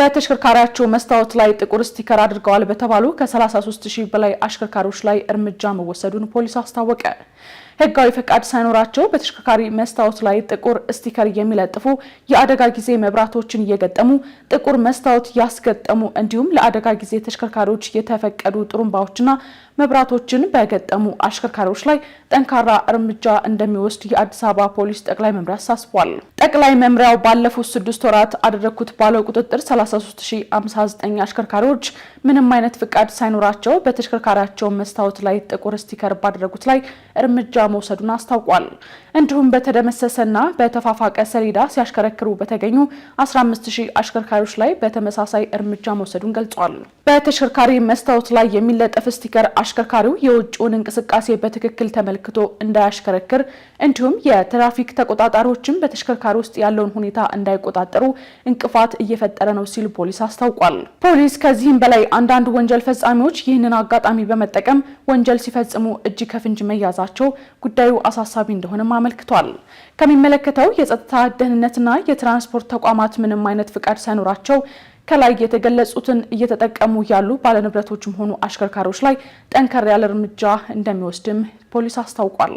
በተሽከርካሪያቸው መስታወት ላይ ጥቁር ስቲከር አድርገዋል በተባሉ ከ33000 በላይ አሽከርካሪዎች ላይ እርምጃ መወሰዱን ፖሊስ አስታወቀ። ህጋዊ ፈቃድ ሳይኖራቸው በተሽከርካሪ መስታወት ላይ ጥቁር ስቲከር የሚለጥፉ የአደጋ ጊዜ መብራቶችን እየገጠሙ ጥቁር መስታወት ያስገጠሙ እንዲሁም ለአደጋ ጊዜ ተሽከርካሪዎች የተፈቀዱ ጥሩምባዎችና መብራቶችን በገጠሙ አሽከርካሪዎች ላይ ጠንካራ እርምጃ እንደሚወስድ የአዲስ አበባ ፖሊስ ጠቅላይ መምሪያ አሳስቧል። ጠቅላይ መምሪያው ባለፉት 6 ወራት አደረኩት ባለው ቁጥጥር 33059 አሽከርካሪዎች ምንም አይነት ፍቃድ ሳይኖራቸው በተሽከርካሪያቸው መስታወት ላይ ጥቁር ስቲከር ባደረጉት ላይ እርምጃ መውሰዱን አስታውቋል። እንዲሁም በተደመሰሰና በተፋፋቀ ሰሌዳ ሲያሽከረክሩ በተገኙ 15000 አሽከርካሪዎች ላይ በተመሳሳይ እርምጃ መውሰዱን ገልጿል። በተሽከርካሪ መስታወት ላይ የሚለጠፍ ስቲከር አሽከርካሪው የውጭውን እንቅስቃሴ በትክክል ተመልክቶ እንዳያሽከረክር እንዲሁም የትራፊክ ተቆጣጣሪዎችን በተሽከርካሪ ውስጥ ያለውን ሁኔታ እንዳይቆጣጠሩ እንቅፋት እየፈጠረ ነው ሲል ፖሊስ አስታውቋል። ፖሊስ ከዚህም በላይ አንዳንድ ወንጀል ፈጻሚዎች ይህንን አጋጣሚ በመጠቀም ወንጀል ሲፈጽሙ እጅ ከፍንጅ መያዛቸው ጉዳዩ አሳሳቢ እንደሆነም አመልክቷል። ከሚመለከተው የጸጥታ ደህንነትና የትራንስፖርት ተቋማት ምንም አይነት ፍቃድ ሳይኖራቸው ከላይ የተገለጹትን እየተጠቀሙ ያሉ ባለንብረቶችም ሆኑ አሽከርካሪዎች ላይ ጠንከር ያለ እርምጃ እንደሚወስድም ፖሊስ አስታውቋል።